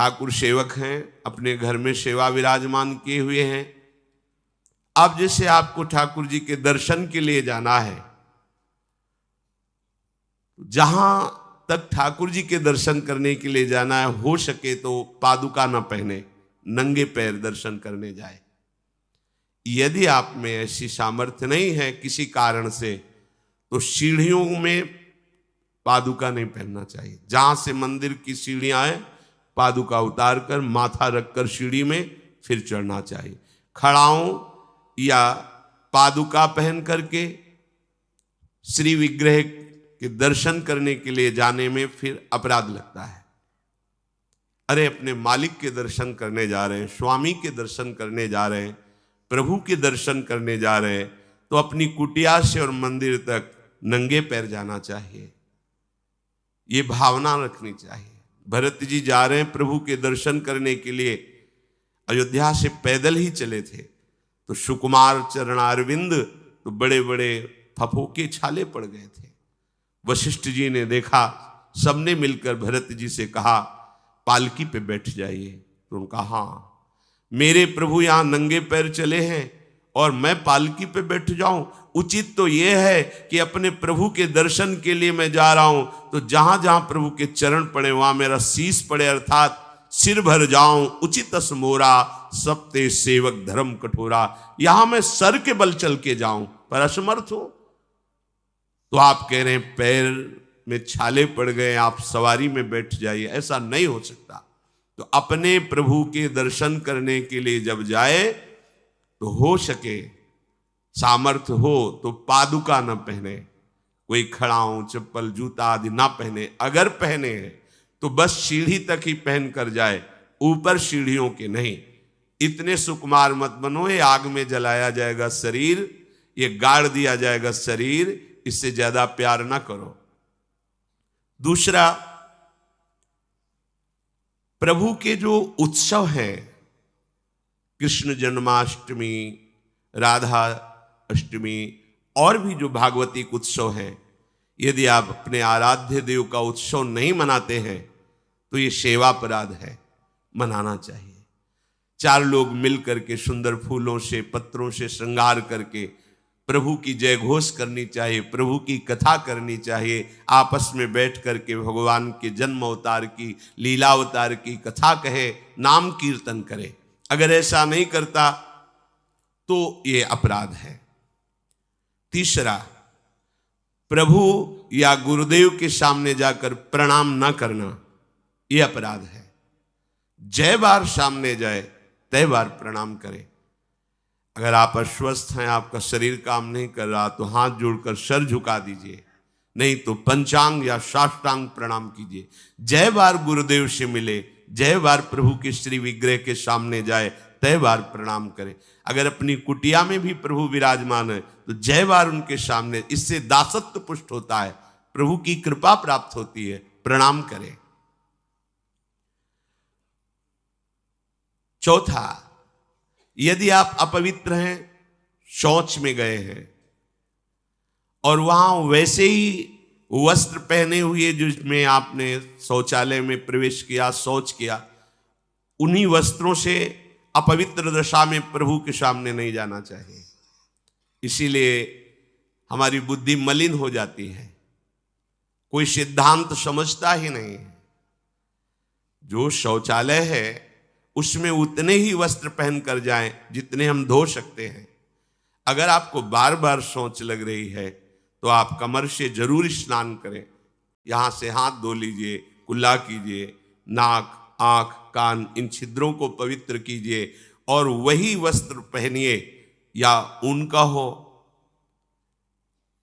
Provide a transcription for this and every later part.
ठाकुर सेवक हैं, अपने घर में सेवा विराजमान किए हुए हैं। अब जैसे आपको ठाकुर जी के दर्शन के लिए जाना है, जहां तक ठाकुर जी के दर्शन करने के लिए जाना है, हो सके तो पादुका न पहने, नंगे पैर दर्शन करने जाए। यदि आप में ऐसी सामर्थ्य नहीं है किसी कारण से, तो सीढ़ियों में पादुका नहीं पहनना चाहिए। जहां से मंदिर की सीढ़ियां हैं, पादुका उतार कर माथा रखकर सीढ़ी में फिर चढ़ना चाहिए। खड़ाओं या पादुका पहन करके श्री विग्रह के दर्शन करने के लिए जाने में फिर अपराध लगता है। अरे अपने मालिक के दर्शन करने जा रहे हैं, स्वामी के दर्शन करने जा रहे हैं, प्रभु के दर्शन करने जा रहे हैं, तो अपनी कुटिया से और मंदिर तक नंगे पैर जाना चाहिए। ये भावना रखनी चाहिए। भरत जी जा रहे हैं प्रभु के दर्शन करने के लिए, अयोध्या से पैदल ही चले थे, तो सुकुमार चरणारविंद तो बड़े बड़े फफोके छाले पड़ गए थे। वशिष्ठ जी ने देखा, सबने मिलकर भरत जी से कहा पालकी पे बैठ जाइए। तो उनका हाँ, मेरे प्रभु यहाँ नंगे पैर चले हैं और मैं पालकी पे बैठ जाऊं? उचित तो यह है कि अपने प्रभु के दर्शन के लिए मैं जा रहा हूं, तो जहां जहां प्रभु के चरण पड़े वहां मेरा शीश पड़े, अर्थात सिर भर जाऊं। उचित मोरा सबते सेवक धर्म कठोरा। यहां मैं सर के बल चल के जाऊं पर असमर्थ हूं। तो आप कह रहे हैं पैर में छाले पड़ गए, आप सवारी में बैठ जाइए। ऐसा नहीं हो सकता। तो अपने प्रभु के दर्शन करने के लिए जब जाए, तो हो सके सामर्थ्य हो तो पादुका न पहने, कोई खड़ाऊं चप्पल जूता आदि ना पहने। अगर पहने हैं तो बस सीढ़ी तक ही पहन कर जाए, ऊपर सीढ़ियों के नहीं। इतने सुकुमार मत बनो, ये आग में जलाया जाएगा शरीर, ये गाड़ दिया जाएगा शरीर, इससे ज्यादा प्यार ना करो। दूसरा, प्रभु के जो उत्सव हैं, कृष्ण जन्माष्टमी, राधा अष्टमी और भी जो भागवतिक उत्सव हैं, यदि आप अपने आराध्य देव का उत्सव नहीं मनाते हैं तो ये सेवा अपराध है, मनाना चाहिए। चार लोग मिल करके सुंदर फूलों से पत्रों से श्रृंगार करके प्रभु की जय घोष करनी चाहिए, प्रभु की कथा करनी चाहिए। आपस में बैठ करके भगवान के जन्म अवतार की, लीला अवतार की कथा कहे, नाम कीर्तन करे। अगर ऐसा नहीं करता तो ये अपराध है। तीसरा, प्रभु या गुरुदेव के सामने जाकर प्रणाम न करना, यह अपराध है। जय बार सामने जाए तय बार प्रणाम करें। अगर आप अस्वस्थ हैं, आपका शरीर काम नहीं कर रहा, तो हाथ जोड़कर सर झुका दीजिए, नहीं तो पंचांग या साष्टांग प्रणाम कीजिए। जय बार गुरुदेव से मिले, जय बार प्रभु के श्री विग्रह के सामने जाए, तय बार प्रणाम करें। अगर अपनी कुटिया में भी प्रभु विराजमान है तो जय बार उनके सामने, इससे दासत्व पुष्ट होता है, प्रभु की कृपा प्राप्त होती है, प्रणाम करें। चौथा, यदि आप अपवित्र हैं, शौच में गए हैं और वहां वैसे ही वस्त्र पहने हुए जिसमें आपने शौचालय में प्रवेश किया, शौच किया, उन्हीं वस्त्रों से अपवित्र दशा में प्रभु के सामने नहीं जाना चाहिए। इसीलिए हमारी बुद्धि मलिन हो जाती है, कोई सिद्धांत समझता ही नहीं है। जो शौचालय है उसमें उतने ही वस्त्र पहन कर जाएं जितने हम धो सकते हैं। अगर आपको बार बार शौच लग रही है तो आप कमर से जरूर स्नान करें, यहां से हाथ धो लीजिए, कुल्ला कीजिए, नाक आंख कान इन छिद्रों को पवित्र कीजिए और वही वस्त्र पहनिए, या उनका हो,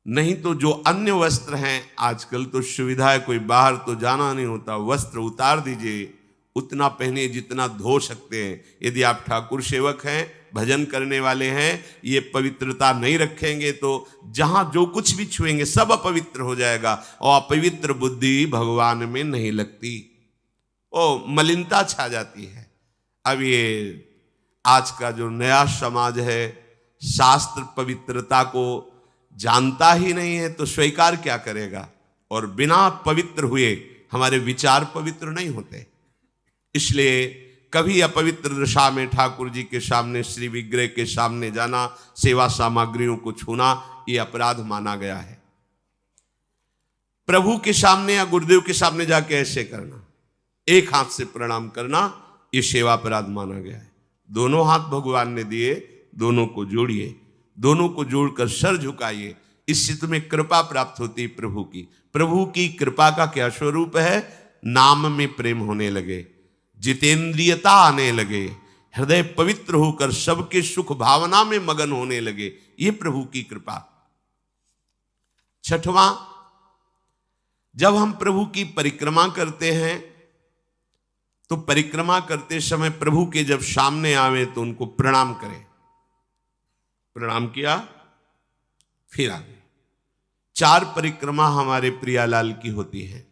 नहीं तो जो अन्य वस्त्र हैं, आजकल तो सुविधा है, कोई बाहर तो जाना नहीं होता, वस्त्र उतार दीजिए, उतना पहनिए जितना धो सकते हैं। यदि आप ठाकुर सेवक हैं, भजन करने वाले हैं, ये पवित्रता नहीं रखेंगे तो जहां जो कुछ भी छुएंगे सब अपवित्र हो जाएगा, और अपवित्र बुद्धि भगवान में नहीं लगती, ओ मलिनता छा जाती है। अब ये आज का जो नया समाज है, शास्त्र पवित्रता को जानता ही नहीं है, तो स्वीकार क्या करेगा? और बिना पवित्र हुए हमारे विचार पवित्र नहीं होते। इसलिए कभी अपवित्र दशा में ठाकुर जी के सामने, श्री विग्रह के सामने जाना, सेवा सामग्रियों को छूना, ये अपराध माना गया है। प्रभु के सामने या गुरुदेव के सामने जाके ऐसे करना, एक हाथ से प्रणाम करना, ये सेवा अपराध माना गया है। दोनों हाथ भगवान ने दिए, दोनों को जोड़िए, दोनों को जोड़कर सर झुकाइए, इससे तुम्हें कृपा प्राप्त होती है प्रभु की। प्रभु की कृपा का क्या स्वरूप है? नाम में प्रेम होने लगे, जितेंद्रियता आने लगे, हृदय पवित्र होकर सबके सुख भावना में मगन होने लगे, ये प्रभु की कृपा। छठवां, जब हम प्रभु की परिक्रमा करते हैं तो परिक्रमा करते समय प्रभु के जब सामने आवे तो उनको प्रणाम करें। प्रणाम किया, फिर आगे। 4 परिक्रमा हमारे प्रियालाल की होती है।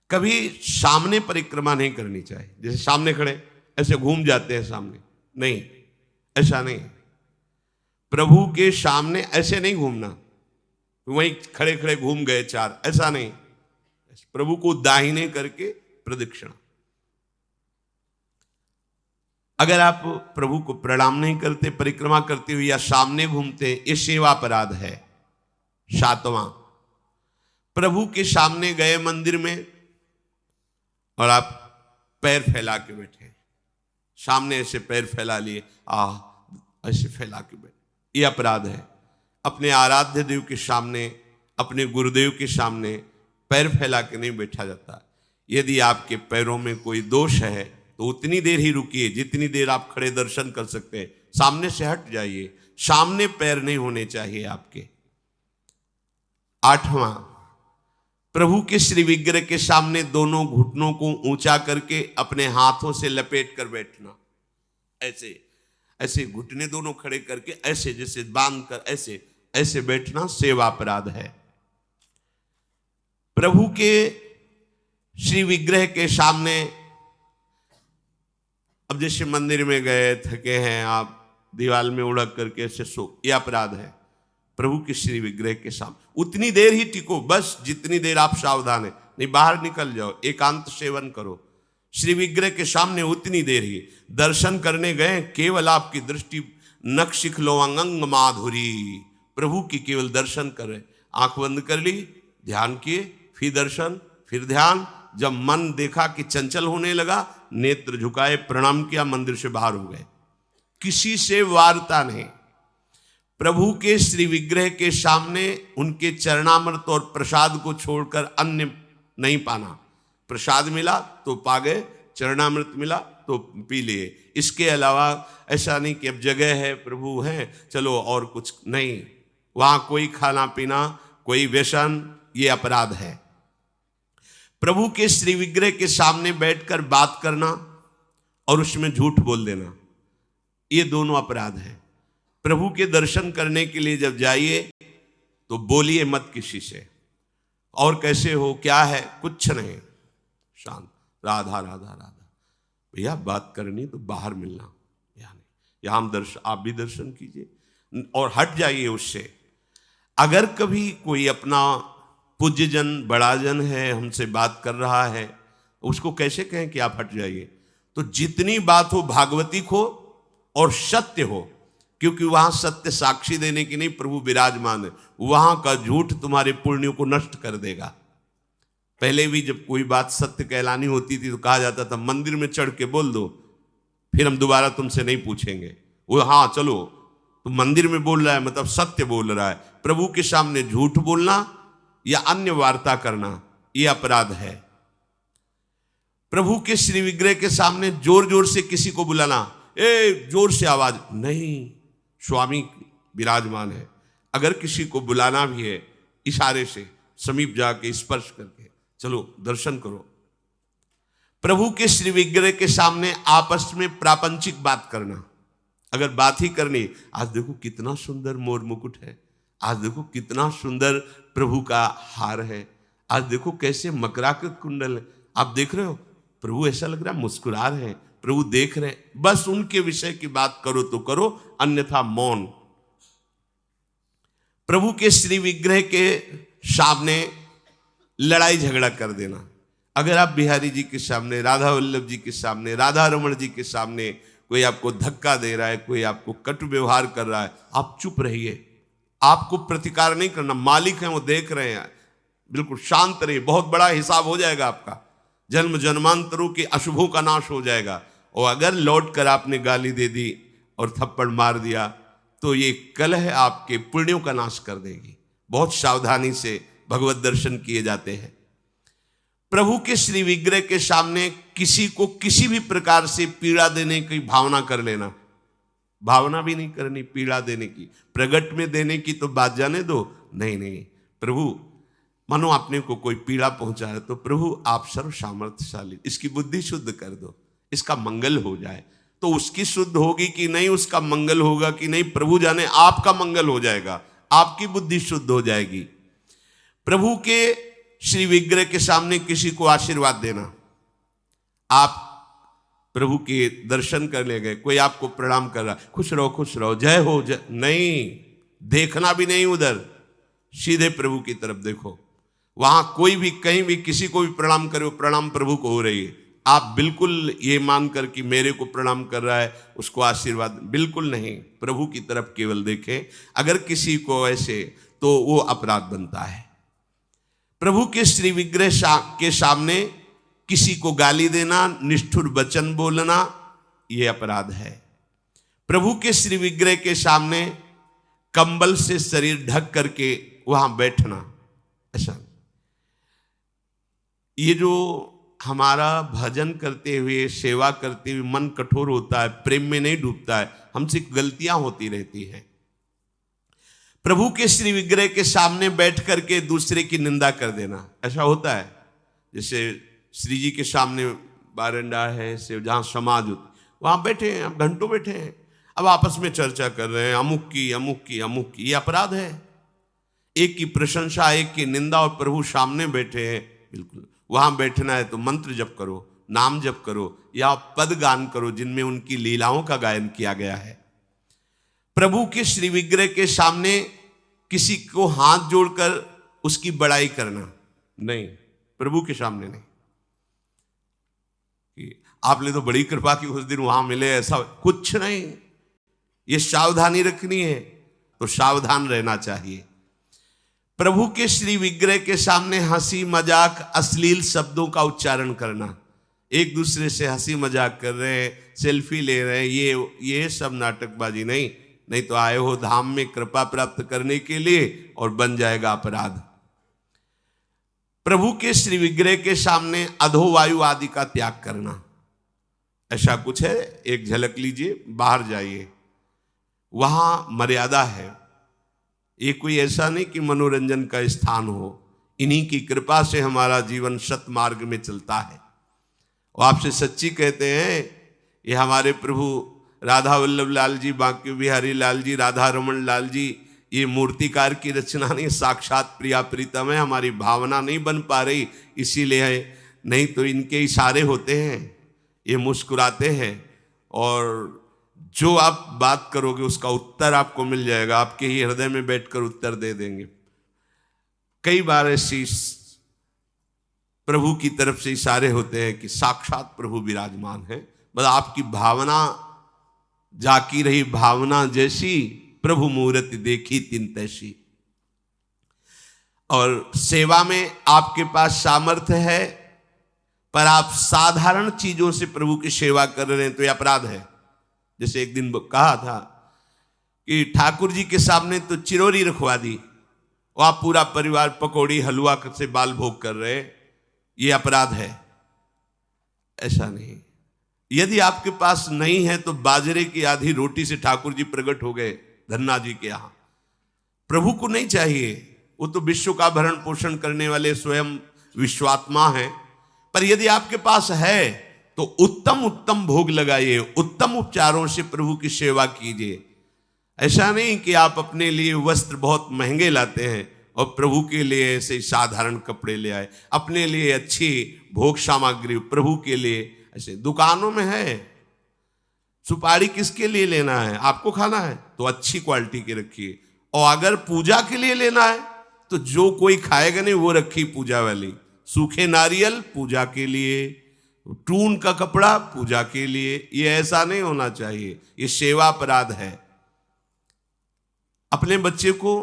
कभी सामने परिक्रमा नहीं करनी चाहिए, जैसे सामने खड़े ऐसे घूम जाते हैं सामने, नहीं, ऐसा नहीं। प्रभु के सामने ऐसे नहीं घूमना, वहीं खड़े खड़े घूम गए 4, ऐसा नहीं। प्रभु को दाहिने करके प्रदक्षिणा। अगर आप प्रभु को प्रणाम नहीं करते, परिक्रमा करते हुए या सामने घूमते, ये सेवा अपराध है। 7वां, प्रभु के सामने गए मंदिर में और आप पैर फैला के बैठे, सामने ऐसे पैर फैला लिए, ऐसे फैला के बैठे, ये अपराध है। अपने आराध्य देव के सामने, अपने गुरुदेव के सामने पैर फैला के नहीं बैठा जाता। यदि आपके पैरों में कोई दोष है तो उतनी देर ही रुकिए जितनी देर आप खड़े दर्शन कर सकते हैं, सामने से हट जाइए, सामने पैर नहीं होने चाहिए आपके। 8वां, प्रभु के श्री विग्रह के सामने दोनों घुटनों को ऊंचा करके अपने हाथों से लपेट कर बैठना, ऐसे ऐसे घुटने दोनों खड़े करके ऐसे जैसे बांध कर ऐसे ऐसे बैठना सेवा अपराध है। प्रभु के श्री विग्रह के सामने, अब जैसे मंदिर में गए, थके हैं आप, दीवार में उड़क करके ऐसे सो, यह अपराध है। प्रभु के श्री विग्रह के सामने उतनी देर ही टिको, बस जितनी देर आप सावधान है, नहीं बाहर निकल जाओ, एकांत सेवन करो। श्री विग्रह के सामने उतनी देर ही। दर्शन करने गए, केवल आपकी दृष्टि नख शिखलो अंग माधुरी, प्रभु की केवल दर्शन कर रहे, आंख बंद कर ली, ध्यान किए, फिर दर्शन, फिर ध्यान। जब मन देखा कि चंचल होने लगा, नेत्र झुकाए, प्रणाम किया, मंदिर से बाहर हो गए। किसी से वार्ता नहीं। प्रभु के श्री विग्रह के सामने उनके चरणामृत और प्रसाद को छोड़कर अन्य नहीं पाना। प्रसाद मिला तो पा गए, चरणामृत मिला तो पी लिए। इसके अलावा ऐसा नहीं कि अब जगह है, प्रभु हैं, चलो और कुछ नहीं। वहां कोई खाना पीना, कोई व्यसन, ये अपराध है। प्रभु के श्री विग्रह के सामने बैठकर बात करना और उसमें झूठ बोल देना, ये दोनों अपराध है। प्रभु के दर्शन करने के लिए जब जाइए तो बोलिए मत किसी से, और कैसे हो, क्या है, कुछ नहीं, शांत, राधा राधा राधा। भैया बात करनी तो बाहर मिलना, यहाँ हम दर्शन, आप भी दर्शन कीजिए और हट जाइए उससे। अगर कभी कोई अपना पूज्यजन, बड़ा जन है, हमसे बात कर रहा है, उसको कैसे कहें कि आप हट जाइए? तो जितनी बात हो भागवतिक हो और सत्य हो, क्योंकि वहां सत्य साक्षी देने की नहीं, प्रभु विराजमान है। वहां का झूठ तुम्हारे पुण्यों को नष्ट कर देगा। पहले भी जब कोई बात सत्य कहलानी होती थी तो कहा जाता था मंदिर में चढ़ के बोल दो, फिर हम दोबारा तुमसे नहीं पूछेंगे। वो हाँ चलो, तो मंदिर में बोल रहा है मतलब सत्य बोल रहा है। प्रभु के सामने झूठ बोलना या अन्य वार्ता करना, यह अपराध है। प्रभु के श्री विग्रह के सामने जोर जोर से किसी को बुलाना, ए जोर से आवाज नहीं, स्वामी विराजमान है। अगर किसी को बुलाना भी है, इशारे से समीप जाके स्पर्श करके चलो दर्शन करो। प्रभु के श्री विग्रह के सामने आपस में प्रापंचिक बात करना, अगर बात ही करनी, आज देखो कितना सुंदर मोर मुकुट है, आज देखो कितना सुंदर प्रभु का हार है, आज देखो कैसे मकराकृत कुंडल है, आप देख रहे हो, प्रभु ऐसा लग रहा है मुस्कुरा रहे हैं, प्रभु देख रहे हैं। बस उनके विषय की बात करो तो करो, अन्यथा मौन। प्रभु के श्री विग्रह के सामने लड़ाई झगड़ा कर देना, अगर आप बिहारी जी के सामने, राधा वल्लभ जी के सामने, राधा रमण जी के सामने कोई आपको धक्का दे रहा है, कोई आपको कटु व्यवहार कर रहा है, आप चुप रहिए। आपको प्रतिकार नहीं करना, मालिक हैं वो, देख रहे हैं, बिल्कुल शांत रहिए। बहुत बड़ा हिसाब हो जाएगा आपका, जन्म जन्मांतरों के अशुभों का नाश हो जाएगा। और अगर लौट कर आपने गाली दे दी और थप्पड़ मार दिया तो ये कलह आपके पुण्यों का नाश कर देगी। बहुत सावधानी से भगवत दर्शन किए जाते हैं। प्रभु के श्री विग्रह के सामने किसी को किसी भी प्रकार से पीड़ा देने की भावना कर लेना, भावना भी नहीं करनी पीड़ा देने की, प्रगट में देने की तो बात जाने दो। नहीं नहीं, प्रभु मानो आपने को कोई पीड़ा पहुंचा है तो प्रभु आप सर्व सामर्थ्यशाली, इसकी बुद्धि शुद्ध कर दो, इसका मंगल हो जाए। तो उसकी शुद्ध होगी कि नहीं, उसका मंगल होगा कि नहीं, प्रभु जाने। आपका मंगल हो जाएगा, आपकी बुद्धि शुद्ध हो जाएगी। प्रभु के श्री विग्रह के सामने किसी को आशीर्वाद देना। आप प्रभु के दर्शन करने गए, कोई आपको प्रणाम कर रहा, खुश रहो, जय हो जय, नहीं, देखना भी नहीं उधर, सीधे प्रभु की तरफ देखो। वहां कोई भी कहीं भी किसी को भी प्रणाम करे, प्रणाम प्रभु को हो रही है। आप बिल्कुल ये मानकर कि मेरे को प्रणाम कर रहा है उसको आशीर्वाद, बिल्कुल नहीं, प्रभु की तरफ केवल देखें। अगर किसी को ऐसे तो वो अपराध बनता है। प्रभु के श्री विग्रह के सामने किसी को गाली देना, निष्ठुर वचन बोलना, ये अपराध है। प्रभु के श्री विग्रह के सामने कंबल से शरीर ढक करके वहां बैठना, ऐसा। ये जो हमारा भजन करते हुए, सेवा करते हुए मन कठोर होता है, प्रेम में नहीं डूबता है, हमसे गलतियां होती रहती हैं। प्रभु के श्री विग्रह के सामने बैठ करके दूसरे की निंदा कर देना, ऐसा होता है। जैसे श्री जी के सामने बारंडा है से जहाँ समाज होती, वहाँ बैठे हैं, अब घंटों बैठे हैं, अब आपस में चर्चा कर रहे हैं अमुक की, ये अपराध है। एक की प्रशंसा, एक की निंदा, और प्रभु सामने बैठे हैं। बिल्कुल वहाँ बैठना है तो मंत्र जप करो, नाम जप करो, या पद गान करो जिनमें उनकी लीलाओं का गायन किया गया है। प्रभु के श्री विग्रह के सामने किसी को हाथ जोड़कर उसकी बड़ाई करना नहीं, प्रभु के सामने नहीं। कि आपने तो बड़ी कृपा की, उस दिन वहां मिले, ऐसा कुछ नहीं। ये सावधानी रखनी है तो सावधान रहना चाहिए। प्रभु के श्री विग्रह के सामने हंसी मजाक, अश्लील शब्दों का उच्चारण करना, एक दूसरे से हंसी मजाक कर रहे हैं, सेल्फी ले रहे हैं, ये सब नाटकबाजी नहीं तो आए हो धाम में कृपा प्राप्त करने के लिए और बन जाएगा अपराध। प्रभु के श्री विग्रह के सामने अधोवायु आदि का त्याग करना, ऐसा कुछ है, एक झलक लीजिए, बाहर जाइए, वहां मर्यादा है। ये कोई ऐसा नहीं कि मनोरंजन का स्थान हो, इन्हीं की कृपा से हमारा जीवन सतमार्ग में चलता है। और आपसे सच्ची कहते हैं, ये हमारे प्रभु राधा वल्लभ लाल जी, बांके बिहारी लाल जी, राधा रमण लाल जी, ये मूर्तिकार की रचना नहीं, साक्षात प्रिया प्रीतम है। हमारी भावना नहीं बन पा रही इसीलिए, नहीं तो इनके इशारे होते हैं, ये मुस्कुराते हैं और जो आप बात करोगे उसका उत्तर आपको मिल जाएगा, आपके ही हृदय में बैठकर उत्तर दे देंगे। कई बार ऐसी प्रभु की तरफ से इशारे होते हैं कि साक्षात प्रभु विराजमान है, बस आपकी भावना जाकी रही, भावना जैसी प्रभु मूर्ति देखी तिन तैसी। और सेवा में आपके पास सामर्थ्य है पर आप साधारण चीजों से प्रभु की सेवा कर रहे हैं तो यह अपराध है। जैसे एक दिन कहा था कि ठाकुर जी के सामने तो चिरौरी रखवा दी, और आप पूरा परिवार पकौड़ी हलवा से बाल भोग कर रहे, ये अपराध है। ऐसा नहीं। यदि आपके पास नहीं है तो बाजरे की आधी रोटी से ठाकुर जी प्रकट हो गए धन्ना जी के यहां। प्रभु को नहीं चाहिए, वो तो विश्व का भरण पोषण करने वाले स्वयं विश्वात्मा हैं। पर यदि आपके पास है तो उत्तम उत्तम भोग लगाइए, उत्तम उपचारों से प्रभु की सेवा कीजिए। ऐसा नहीं कि आप अपने लिए वस्त्र बहुत महंगे लाते हैं और प्रभु के लिए ऐसे साधारण कपड़े ले आए, अपने लिए अच्छी भोग सामग्री प्रभु के लिए ऐसे दुकानों में है। सुपारी किसके लिए लेना है? आपको खाना है तो अच्छी क्वालिटी की रखिए, और अगर पूजा के लिए लेना है तो जो कोई खाएगा नहीं वो रखी पूजा वाली, सूखे नारियल पूजा के लिए, टून का कपड़ा पूजा के लिए, ये ऐसा नहीं होना चाहिए, ये सेवा अपराध है। अपने बच्चे को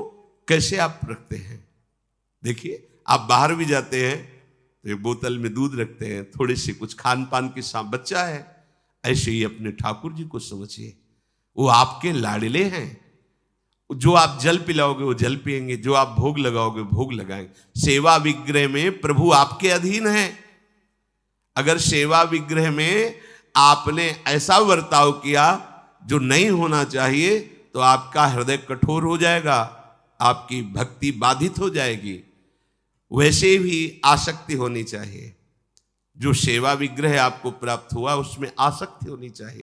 कैसे आप रखते हैं? देखिए, आप बाहर भी जाते हैं तो एक बोतल में दूध रखते हैं, थोड़े से कुछ खान पान के साथ, बच्चा है, ऐसे ही अपने ठाकुर जी को समझिए, वो आपके लाडले हैं। जो आप जल पिलाओगे वो जल पिएंगे, जो आप भोग लगाओगे भोग लगाएंगे। सेवा विग्रह में प्रभु आपके अधीन है। अगर सेवा विग्रह में आपने ऐसा बर्ताव किया जो नहीं होना चाहिए तो आपका हृदय कठोर हो जाएगा, आपकी भक्ति बाधित हो जाएगी। वैसे भी आसक्ति होनी चाहिए। जो सेवा विग्रह आपको प्राप्त हुआ उसमें आसक्ति होनी चाहिए।